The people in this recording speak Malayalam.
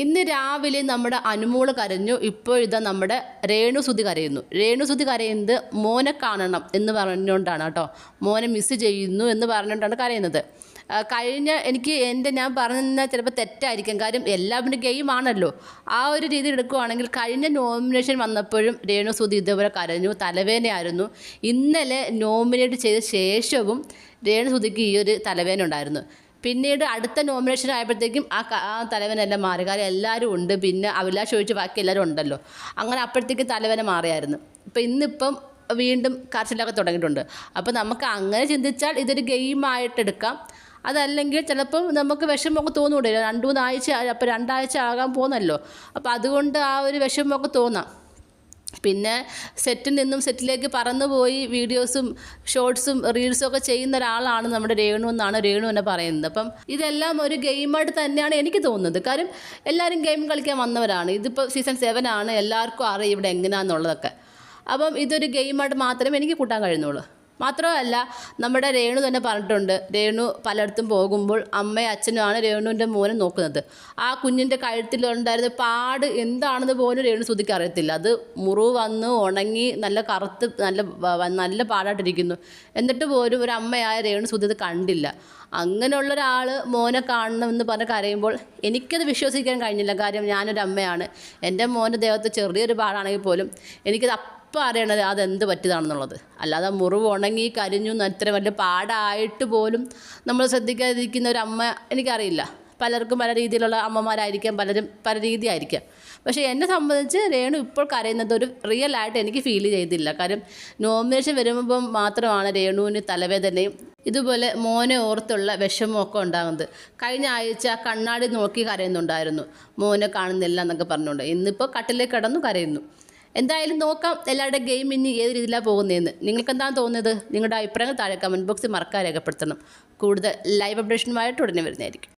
ഇന്ന് രാവിലെ നമ്മുടെ അനുമോള് കരഞ്ഞു. ഇപ്പോൾ ഇതാ നമ്മുടെ രേണുസുതി കരയുന്നു. രേണുസുതി കരയുന്നത് മോനെ കാണണം എന്ന് പറഞ്ഞുകൊണ്ടാണ് കേട്ടോ. മോനെ മിസ് ചെയ്യുന്നു എന്ന് പറഞ്ഞുകൊണ്ടാണ് കരയുന്നത്. ഞാൻ പറഞ്ഞ ചിലപ്പോൾ തെറ്റായിരിക്കും, കാര്യം എല്ലാവരും ഗെയിമാണല്ലോ. ആ ഒരു രീതി എടുക്കുകയാണെങ്കിൽ കഴിഞ്ഞ നോമിനേഷൻ വന്നപ്പോഴും രേണുസുതി ഇതേപോലെ കരഞ്ഞു, തലവേദനയായിരുന്നു. ഇന്നലെ നോമിനേറ്റ് ചെയ്ത ശേഷവും രേണുസുതിക്ക് ഈ ഒരു തലവേദന ഉണ്ടായിരുന്നു. പിന്നീട് അടുത്ത നോമിനേഷൻ ആയപ്പോഴത്തേക്കും ആ തലവേദനയെല്ലാം മാറി, കാര്യം എല്ലാവരും ഉണ്ട്. പിന്നെ അഭിലാഷ് ഒഴിച്ച് ബാക്കി എല്ലാവരും ഉണ്ടല്ലോ. അങ്ങനെ അപ്പോഴത്തേക്ക് തലവേദന മാറിയായിരുന്നു. ഇന്നിപ്പം വീണ്ടും കരച്ചിലൊക്കെ തുടങ്ങിയിട്ടുണ്ട്. അപ്പോൾ നമുക്ക് അങ്ങനെ ചിന്തിച്ചാൽ ഇതൊരു ഗെയിമായിട്ടെടുക്കാം. അതല്ലെങ്കിൽ ചിലപ്പം നമുക്ക് വിഷമമൊക്കെ തോന്നൂടെ, 2-3 ആഴ്ച, അപ്പോൾ 2 ആഴ്ച ആകാൻ പോകുന്നല്ലോ. അപ്പോൾ അതുകൊണ്ട് ആ ഒരു വിഷമമൊക്കെ തോന്നാം. പിന്നെ സെറ്റിൽ നിന്നും സെറ്റിലേക്ക് പറന്നുപോയി വീഡിയോസും ഷോർട്സും റീൽസും ഒക്കെ ചെയ്യുന്ന ഒരാളാണ് നമ്മുടെ രേണു എന്നാണ് രേണു എന്നെ പറയുന്നത്. അപ്പം ഇതെല്ലാം ഒരു ഗെയിമായിട്ട് തന്നെയാണ് എനിക്ക് തോന്നുന്നത്. കാര്യം എല്ലാവരും ഗെയിം കളിക്കാൻ വന്നവരാണ്. ഇതിപ്പോൾ സീസൺ 7 ആണ്, എല്ലാവർക്കും അറിയാം ഇവിടെ എങ്ങനെയാണെന്നുള്ളതൊക്കെ. അപ്പം ഇതൊരു ഗെയിമായിട്ട് മാത്രമേ എനിക്ക് കൂട്ടാൻ കഴിയുന്നുള്ളൂ. മാത്രമല്ല നമ്മുടെ രേണു തന്നെ പറഞ്ഞിട്ടുണ്ട്, രേണു പലയിടത്തും പോകുമ്പോൾ അമ്മയും അച്ഛനുമാണ് രേണുവിൻ്റെ മോനെ നോക്കുന്നത്. ആ കുഞ്ഞിൻ്റെ കഴുത്തിലുണ്ടായിരുന്ന പാട് എന്താണെന്ന് പോലും രേണുസുതിക്ക് അറിയത്തില്ല. അത് മുറിവ് വന്ന് ഉണങ്ങി നല്ല കറുത്ത് നല്ല പാടായിട്ടിരിക്കുന്നു. എന്നിട്ട് പോലും ഒരു അമ്മയായ രേണുസുതി അത് കണ്ടില്ല. അങ്ങനെയുള്ള ഒരാൾ മോനെ കാണണമെന്ന് പറഞ്ഞ് കരയുമ്പോൾ എനിക്കത് വിശ്വസിക്കാൻ കഴിഞ്ഞില്ല. കാര്യം ഞാനൊരു അമ്മയാണ്. എൻ്റെ മോൻ്റെ ദേഹത്ത് ചെറിയൊരു പാടാണെങ്കിൽ പോലും എനിക്കത് അപ്പം അറിയണത് അതെന്ത് പറ്റിയതാണെന്നുള്ളത്. അല്ലാതെ മുറിവ് ഉണങ്ങി കരിഞ്ഞു ഇത്ര വലിയ പാടായിട്ട് പോലും നമ്മൾ ശ്രദ്ധിക്കാതിരിക്കുന്ന ഒരു അമ്മ എനിക്കറിയില്ല. പലർക്കും പല രീതിയിലുള്ള അമ്മമാരായിരിക്കാം, പലരും പല രീതിയായിരിക്കാം. പക്ഷേ എന്നെ സംബന്ധിച്ച് രേണു ഇപ്പോൾ കരയുന്നത് ഒരു റിയൽ ആയിട്ട് എനിക്ക് ഫീൽ ചെയ്തില്ല. കാര്യം നോമിനേഷൻ വരുമ്പം മാത്രമാണ് രേണുവിന് തലവേദനയും ഇതുപോലെ മോനെ ഓർത്തുള്ള വിഷമമൊക്കെ ഉണ്ടാകുന്നത്. കഴിഞ്ഞ ആഴ്ച കണ്ണാടി നോക്കി കരയുന്നുണ്ടായിരുന്നു, മോനെ കാണുന്നില്ല എന്നൊക്കെ പറഞ്ഞുകൊണ്ട്. ഇന്നിപ്പോൾ കട്ടിലേക്ക് കിടന്നു കരയുന്നു. എന്തായാലും നോക്കാം എല്ലാവരുടെ ഗെയിം ഇനി ഏത് രീതിയിലാണ് പോകുന്നതെന്ന്. നിങ്ങൾക്ക് എന്താണ് തോന്നുന്നത്? നിങ്ങളുടെ അഭിപ്രായങ്ങൾ താഴെ കമൻറ്റ് ബോക്സിൽ മറക്കാതെ രേഖപ്പെടുത്തണം. കൂടുതൽ ലൈവ് അപ്ഡേഷനുമായിട്ട് ഉടനെ വരുന്നതായിരിക്കും.